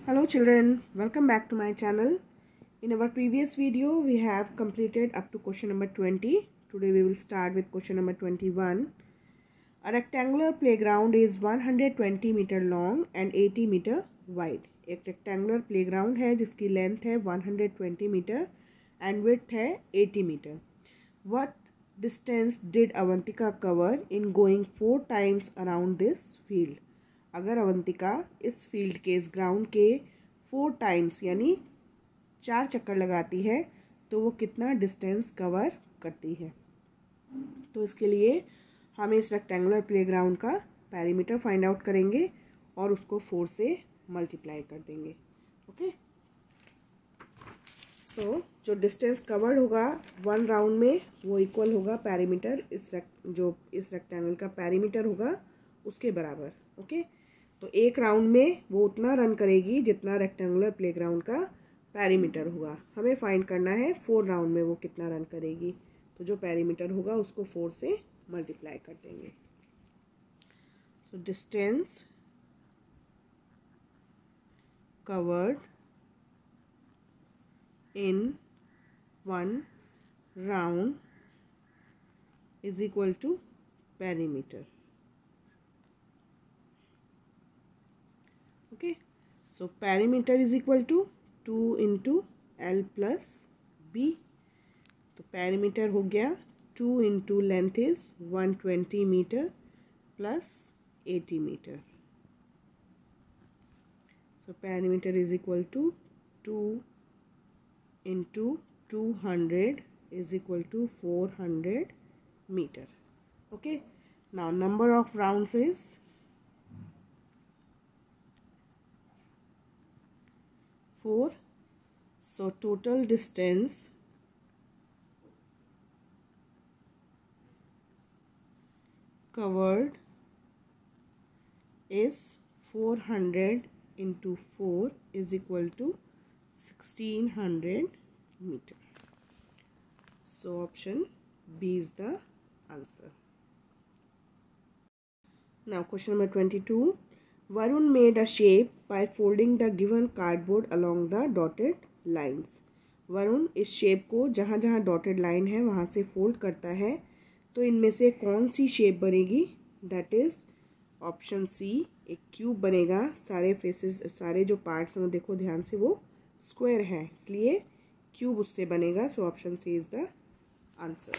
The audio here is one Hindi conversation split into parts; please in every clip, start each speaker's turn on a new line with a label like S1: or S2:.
S1: Hello children, welcome back to my channel. In our previous video we have completed up to question number 20. Today we will start with question number 21. A rectangular playground is 120 meter long and 80 meter wide. एक rectangular playground है जिसकी length है 120 meter and width है 80 meter. What distance did Avantika cover in going 4 times around this field? अगर अवंतिका इस फील्ड के इस ग्राउंड के 4 टाइम्स यानी 4 चक्कर लगाती है तो वो कितना डिस्टेंस कवर करती है। तो इसके लिए हम इस रेक्टेंगुलर प्लेग्राउंड का पेरीमीटर फाइंड आउट करेंगे और उसको 4 से मल्टीप्लाई कर देंगे। ओके, सो जो डिस्टेंस कवर्ड होगा 1 राउंड में वो इक्वल होगा पेरीमीटर जो इस रेक्टेंगल का पेरीमीटर होगा उसके बराबर। ओके, तो एक राउंड में वो उतना रन करेगी जितना रेक्टेंगुलर प्लेग्राउंड का पेरीमीटर होगा। हमें फाइंड करना है 4 राउंड में वो कितना रन करेगी, तो जो पेरीमीटर होगा उसको 4 से मल्टीप्लाई कर देंगे। So distance covered in 1 round is equal to perimeter. Okay, so perimeter is equal to 2 into L plus B. तो पेरीमीटर हो गया 2 into length is 120 metre plus 80 metre. So perimeter is equal to 2 into 200 is equal to 400 metre. Okay, now number of rounds is 4. So total distance covered is 400 into 4 is equal to 1600 meter. So option B is the answer. Now question number 22. Varun made a shape by folding the given cardboard along the dotted lines. Varun इस शेप को जहाँ जहाँ डॉटेड लाइन है वहाँ से फोल्ड करता है, तो इनमें से कौन सी शेप बनेगी? दैट इज़ ऑप्शन सी, एक क्यूब बनेगा। सारे फेसेस, सारे जो पार्ट्स हैं देखो ध्यान से, वो स्क्वायर है, इसलिए क्यूब उससे बनेगा। So option C is the answer.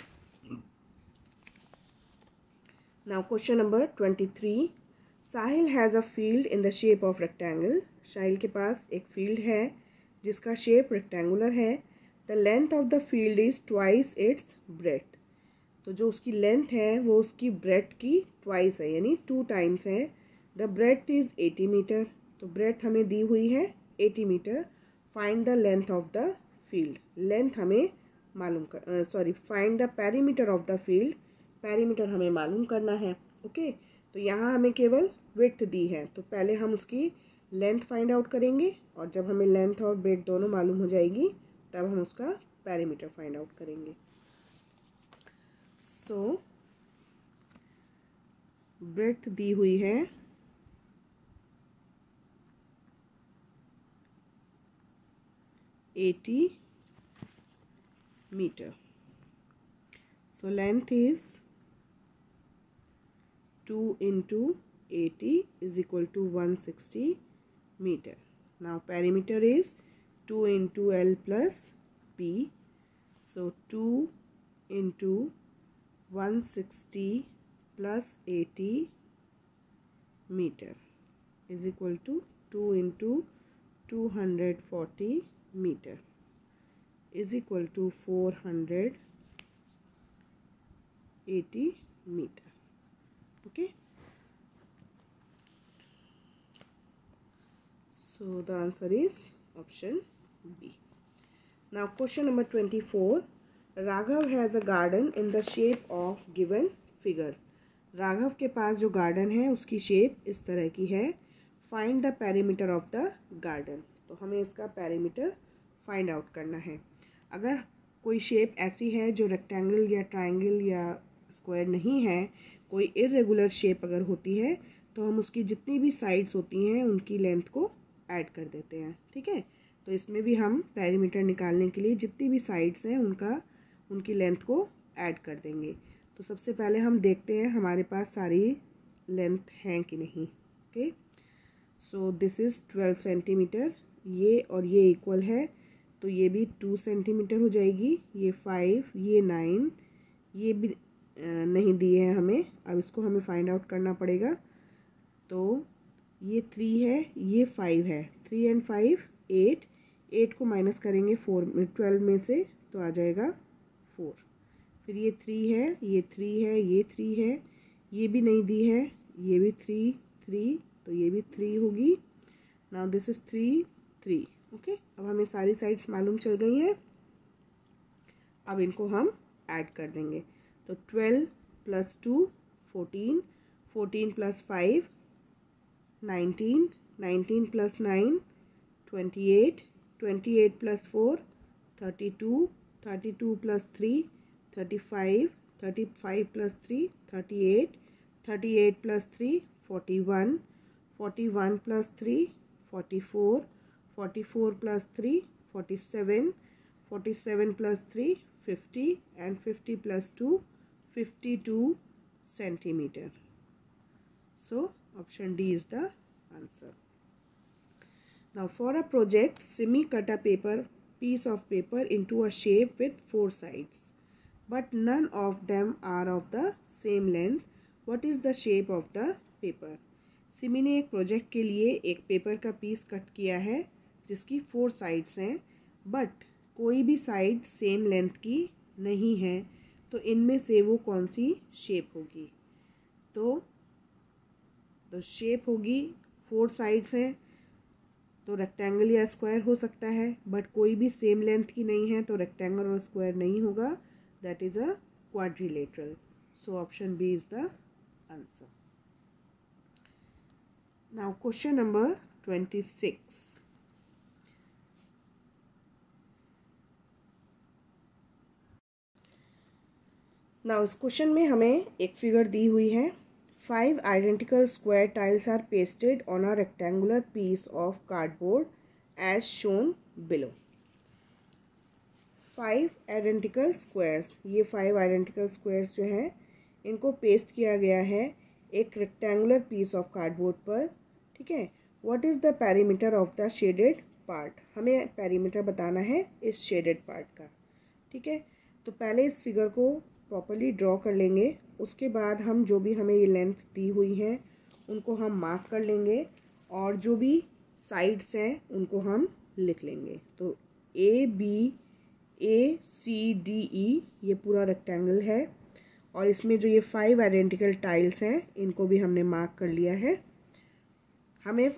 S1: Now question number 23. Sahil has a field in the shape of rectangle. Sahil के पास एक फील्ड है जिसका शेप रेक्टेंगुलर है। The length of the field is twice its breadth. तो जो उसकी लेंथ है वो उसकी ब्रेथ की ट्वाइस है, यानी 2 टाइम्स है। The breadth is 80 metre. तो ब्रेथ हमें दी हुई है 80 metre. Find the length of the field. Length हमें मालूम find the perimeter of the field. Perimeter हमें मालूम करना है। ओके, तो यहाँ हमें केवल विड्थ दी है, तो पहले हम उसकी लेंथ फाइंड आउट करेंगे और जब हमें लेंथ और विड्थ दोनों मालूम हो जाएगी तब हम उसका पेरीमीटर फाइंड आउट करेंगे। सो विड्थ दी हुई है 80 metre. So length is 2 into 80 is equal to 160 meter. Now perimeter is 2 into L plus B. So 2 into 160 plus 80 meter is equal to 2 into 240 meter is equal to 480 meter. Okay, so the answer is option B. Now question number 24. Raghav has a garden in the shape of given figure. Raghav के पास जो गार्डन है उसकी शेप इस तरह की है। Find the perimeter of the garden. तो हमें इसका पेरीमीटर फाइंड आउट करना है। अगर कोई शेप ऐसी है जो रेक्टेंगल या ट्रायंगल या स्क्वायर नहीं है, कोई इर्रेगुलर शेप अगर होती है तो हम उसकी जितनी भी साइड्स होती हैं उनकी लेंथ को ऐड कर देते हैं। ठीक है, तो इसमें भी हम पेरीमीटर निकालने के लिए जितनी भी साइड्स हैं उनकी लेंथ को ऐड कर देंगे। तो सबसे पहले हम देखते हैं हमारे पास सारी लेंथ हैं कि नहीं। Okay, so this is 12 centimetre, ये और ये इक्वल है, तो ये भी 2 सेंटीमीटर हो जाएगी, ये 5, ये 9, ये भी नहीं दिए हैं हमें, अब इसको हमें फाइंड आउट करना पड़ेगा। तो ये 3 है, ये 5 है, 3 and 5 8, 8 को माइनस करेंगे 12 में से तो आ जाएगा 4। फिर ये 3 है, ये 3 है, ये 3 है, ये भी नहीं दी है, ये भी 3 3, तो ये भी 3 होगी। Now this is 3 3। ओके, अब हमें सारी साइड्स मालूम चल गई हैं, अब इनको हम ऐड कर देंगे। तो 12 + 2 14, 14 + 5 19, 19 + 9 28, 28 + 4 32, 32 + 3 35, 35 + 3 38, 38 + 3 41, 41 + 3 44, 44 + 3 47, 47 + 3 50 and 50 + 2 52 centimeter. So option D is the answer. Now for a project, Simi cut a piece of paper into a shape with 4 sides, but none of them are of the same length. What is the shape of the paper? Simi ने एक प्रोजेक्ट के लिए एक पेपर का पीस कट किया है जिसकी 4 साइड्स हैं, बट कोई भी साइड सेम लेंथ की नहीं है, तो इनमें से वो कौन सी शेप होगी? तो शेप होगी, 4 साइड्स हैं तो रेक्टेंगल या स्क्वायर हो सकता है, बट कोई भी सेम लेंथ की नहीं है तो रेक्टेंगल और स्क्वायर नहीं होगा, that is a quadrilateral. So option B is the answer. Now question number 26। Now इस क्वेश्चन में हमें एक फिगर दी हुई है। 5 identical square tiles are pasted on a rectangular piece of cardboard as shown below. 5 identical squares, ये 5 identical squares जो हैं इनको पेस्ट किया गया है एक रेक्टेंगुलर पीस ऑफ कार्डबोर्ड पर। ठीक है, what is the perimeter of the shaded part? हमें पेरीमीटर बताना है इस शेडेड पार्ट का। ठीक है, तो पहले इस फिगर को प्रॉपर्ली ड्रॉ कर लेंगे, उसके बाद हम जो भी हमें ये लेंथ दी हुई है उनको हम मार्क कर लेंगे और जो भी साइड्स हैं उनको हम लिख लेंगे। तो ABCDE ये पूरा रेक्टेंगल है और इसमें जो ये 5 आइडेंटिकल टाइल्स हैं इनको भी हमने मार्क कर लिया है। हमें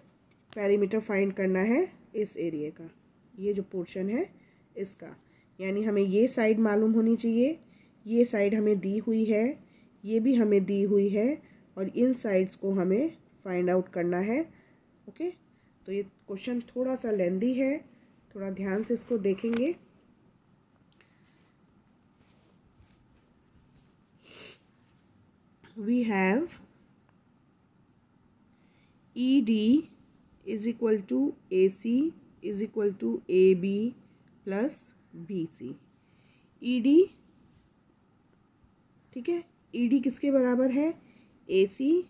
S1: पेरीमीटर फाइंड करना है इस एरिया का, ये जो पोर्शन है इसका, यानी हमें ये साइड मालूम होनी चाहिए, ये साइड हमें दी हुई है, ये भी हमें दी हुई है और इन साइड्स को हमें फाइंड आउट करना है। ओके, तो ये क्वेश्चन थोड़ा सा लेंदी है, थोड़ा ध्यान से इसको देखेंगे। We have ED is equal to AC is equal to AB plus BC। ED, ठीक है, ED किसके बराबर है? AC,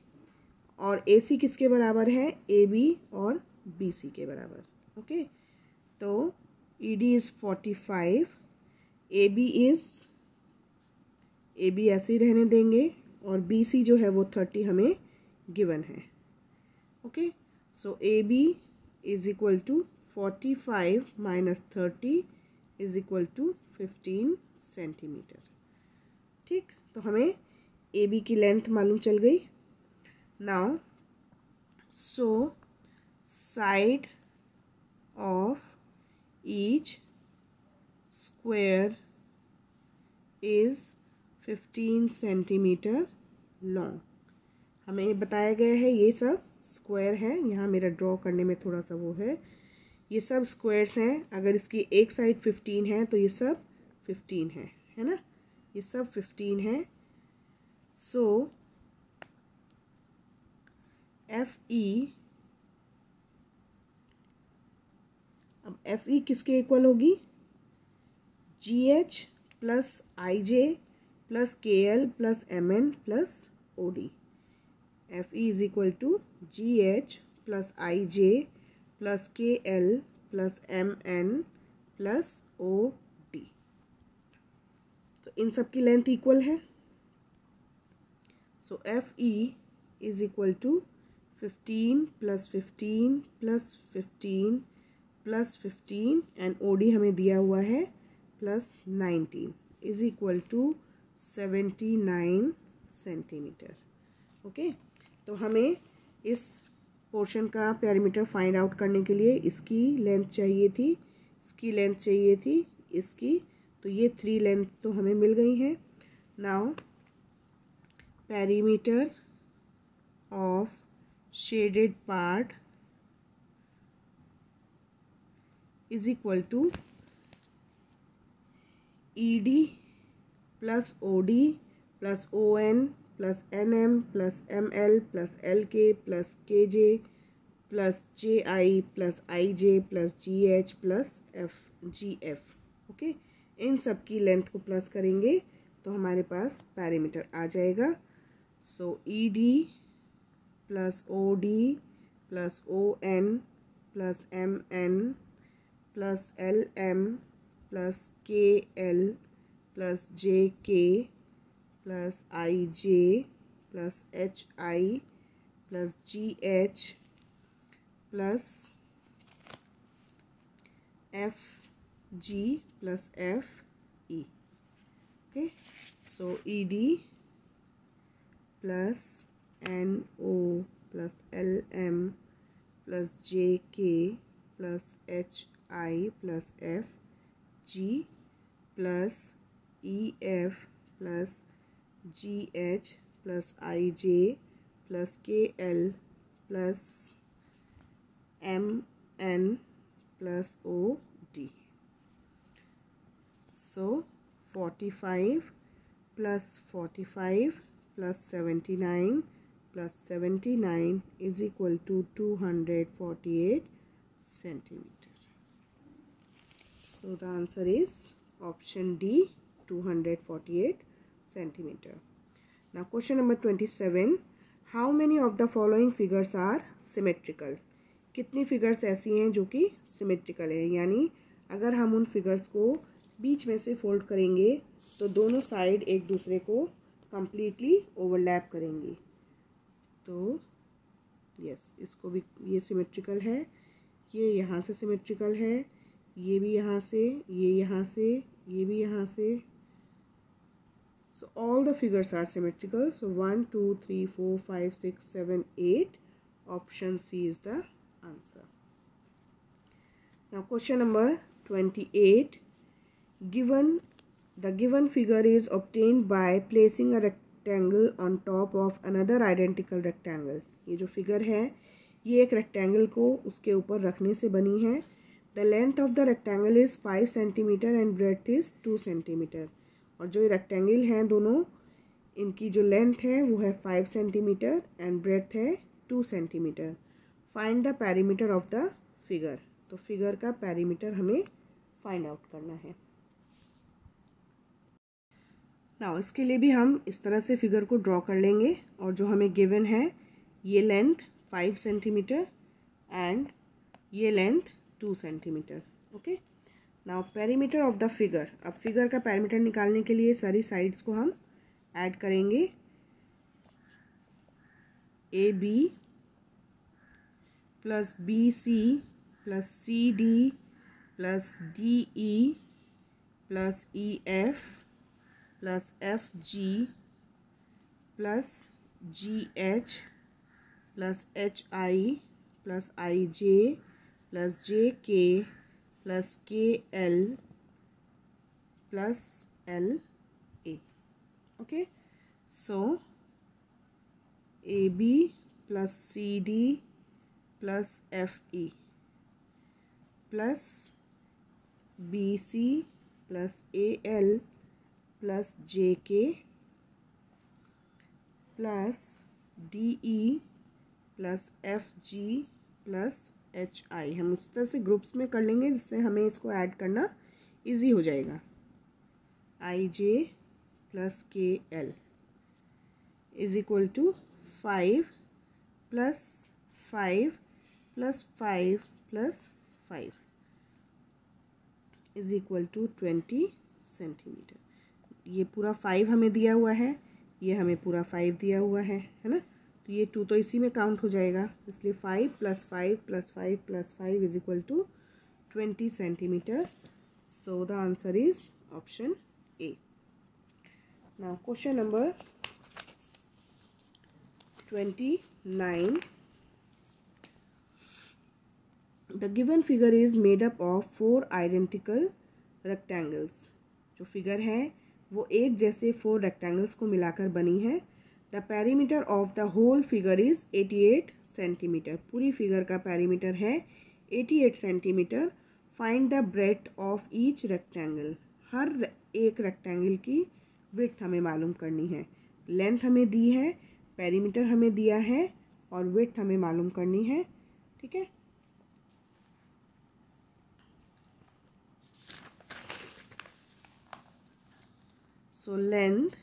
S1: और AC किसके बराबर है? AB और BC के बराबर। ओके, तो ED इज़ 45, AB ऐसे ही रहने देंगे और BC जो है वो 30 हमें गिवन है। Okay, so AB is equal to 45 minus 30 is equal to 15 centimetre. ठीक, तो हमें AB की लेंथ मालूम चल गई। Now so side of each square is 15 centimetre long. हमें बताया गया है ये सब स्क्वायर है, यहाँ मेरा ड्रॉ करने में थोड़ा सा वो है, ये सब स्क्वायर्स हैं। अगर इसकी एक साइड 15 है तो ये सब 15 है ना, ये सब 15 है। सो FE अब एफ ई किसके इक्वल होगी, G H plus I J plus K L plus M N plus O D. F E is equal to G H plus I J plus K L plus M N plus O D. तो इन सब की लेंथ इक्वल है। So F E is equal to 15 plus 15 plus 15 plus 15 and O D हमें दिया हुआ है plus 19 is equal to 79 centimetre. Okay, तो हमें इस पोर्शन का पेरीमीटर फाइंड आउट करने के लिए इसकी लेंथ चाहिए थी, इसकी लेंथ चाहिए थी, इसकी, तो ये 3 लेंथ तो हमें मिल गई हैं। Now perimeter of shaded part is equal to E D plus O D plus O N plus N M plus M L plus L K plus K J plus J I plus I J plus G H plus F G F. Okay, इन सब की लेंथ को प्लस करेंगे तो हमारे पास पेरीमीटर आ जाएगा। So E D plus O D plus O N plus M N plus L M plus K L plus J K plus I J plus H I plus G H plus F G plus F E. Okay, so E D plus N O plus L M plus J K plus H I plus F G plus E F plus G H plus I J plus K L plus M N plus O D. So 45 plus 45 plus 79 plus 79 is equal to 248 centimetre. So the answer is option D, 248 centimeter. Now question number 27. How many of the following figures are symmetrical? कितनी फिगर्स ऐसी हैं जो कि सिमेट्रिकल है, यानी अगर हम उन फिगर्स को बीच में से फोल्ड करेंगे तो दोनों साइड एक दूसरे को कंप्लीटली ओवरलैप करेंगी। तो यस, इसको भी, ये सिमेट्रिकल है, ये यहाँ से सिमेट्रिकल है, ये भी यहाँ से, ये यहाँ से, ये भी यहाँ से। So all the figures are symmetrical. So 1, 2, 3, 4, 5, 6, 7, 8. Option C is the answer. Now question number 28. The given figure is obtained by placing a rectangle on top of another identical rectangle. ये जो फिगर है ये एक रेक्टेंगल को उसके ऊपर रखने से बनी है। The length of the rectangle is 5 centimeter and breadth is 2 centimeter. और जो रेक्टेंगल हैं दोनों, इनकी जो लेंथ है वो है 5 सेंटीमीटर एंड ब्रेथ है 2 centimetre. Find the perimeter of the figure. तो फिगर का पेरीमीटर हमें फाइंड आउट करना है। नाउ इसके लिए भी हम इस तरह से फिगर को ड्रॉ कर लेंगे और जो हमें गिवन है ये लेंथ 5 सेंटीमीटर एंड ये length 2 centimetre. Okay, now perimeter of the figure. अब फिगर का पेरीमीटर निकालने के लिए सारी साइड्स को हम ऐड करेंगे। A B plus B C plus C D plus D E plus E F plus F G plus G H plus H I plus I J plus J K plus K L plus L A. Okay, so A B plus C D plus F E plus B C plus A L plus J K plus D E plus F G plus HI, हम उस तरह से ग्रुप्स में कर लेंगे जिससे हमें इसको ऐड करना इजी हो जाएगा। IJ plus KL is equal to 5 plus 5 plus 5 plus 5 is equal to 20 centimetre. ये पूरा 5 हमें दिया हुआ है, ये हमें पूरा 5 दिया हुआ है ना, तो ये 2 तो इसी में काउंट हो जाएगा, इसलिए 5 plus 5 plus 5 plus 5 is equal to 20 centimetre. So the answer is option A. Now question number 29. The given figure is made up of 4 identical rectangles. जो फिगर है वो एक जैसे 4 रेक्टेंगल्स को मिलाकर बनी है। The perimeter of the whole figure is 88 centimetre. पूरी फिगर का पेरीमीटर है 88 centimetre. Find the breadth of each rectangle. हर एक रेक्टेंगल की विड्थ हमें मालूम करनी है। लेंथ हमें दी है, पेरीमीटर हमें दिया है और विड्थ हमें मालूम करनी है। ठीक है, so length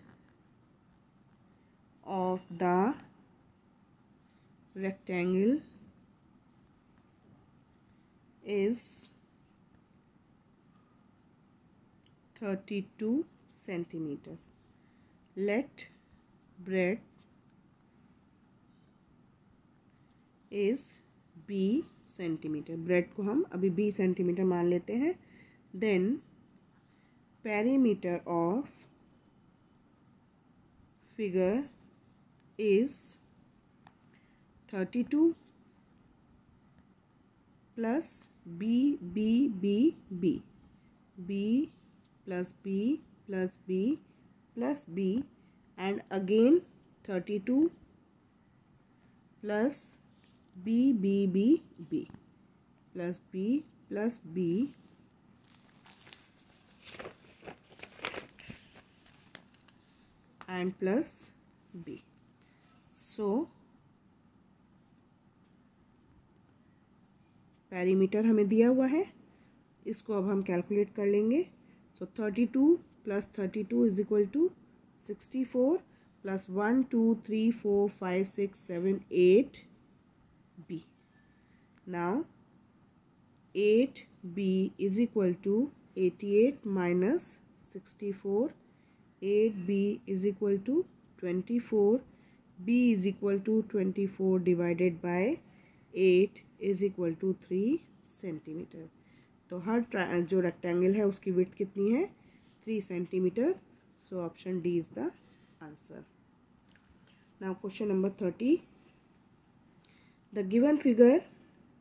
S1: of the rectangle is 32 centimeter. Let breadth is B centimetre. Breadth को हम अभी B सेंटीमीटर मान लेते हैं। Then perimeter of figure is 32 plus B plus B plus B plus B and again 32 plus B plus B plus B and plus B. So perimeter हमें दिया हुआ है, इसको अब हम कैलकुलेट कर लेंगे। So 32 plus 32 is equal to 64 plus 1 2 3 4 5 6 7 8 B. Now 8B is equal to 88 minus 64, 8B is equal to 24, B is equal to 24 divided by 8 is equal to 3 centimetre. तो हर जो रेक्टेंगल है उसकी विड्थ कितनी है? 3 centimetre. So option D is the answer. Now question number 30. The given figure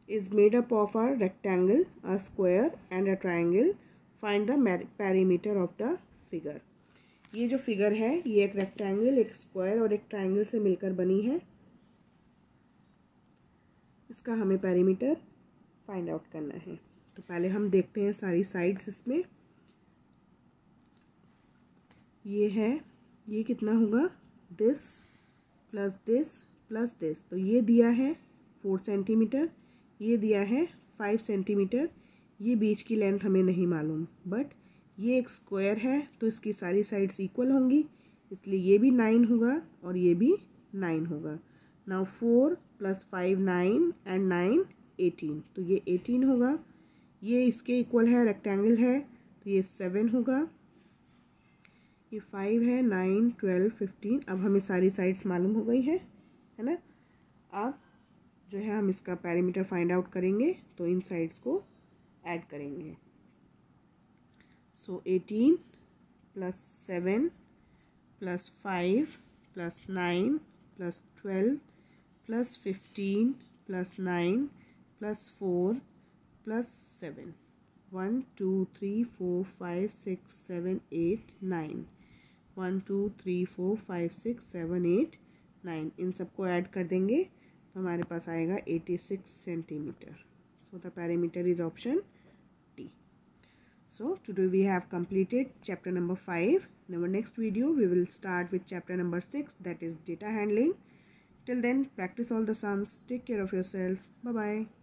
S1: is made up of a rectangle, a square and a triangle. Find the perimeter of the figure. ये जो फिगर है ये एक रेक्टेंगल, एक स्क्वायर और एक ट्रायंगल से मिलकर बनी है। इसका हमें पेरीमीटर फाइंड आउट करना है। तो पहले हम देखते हैं सारी साइड्स इसमें। ये है, ये कितना होगा? This plus this plus this. तो ये दिया है 4 सेंटीमीटर, ये दिया है 5 सेंटीमीटर। ये बीच की लेंथ हमें नहीं मालूम, बट ये एक स्क्वायर है तो इसकी सारी साइड्स इक्वल होंगी, इसलिए ये भी 9 होगा और ये भी 9 होगा। नाउ 4 प्लस 5 9 एंड 9 18, तो ये 18 होगा। ये इसके इक्वल है, रेक्टेंगल है, तो ये 7 होगा। ये 5 है, 9 12 15। अब हमें सारी साइड्स मालूम हो गई है ना। अब जो है हम इसका पेरीमीटर फाइंड आउट करेंगे, तो इन साइड्स को ऐड करेंगे। सो 18 plus 7 plus 5 plus 9 plus 12 plus 15 plus 9 plus 4 plus 7, 1 2 3 4 5 6 7 8 9, 1 2 3 4 5 6 7 8 9। इन सबको ऐड कर देंगे तो हमारे पास आएगा 86 centimetre. So the perimeter is option D. So today we have completed chapter number 5. In our next video we will start with chapter number 6, that is data handling. Till then, practice all the sums. Take care of yourself. Bye bye.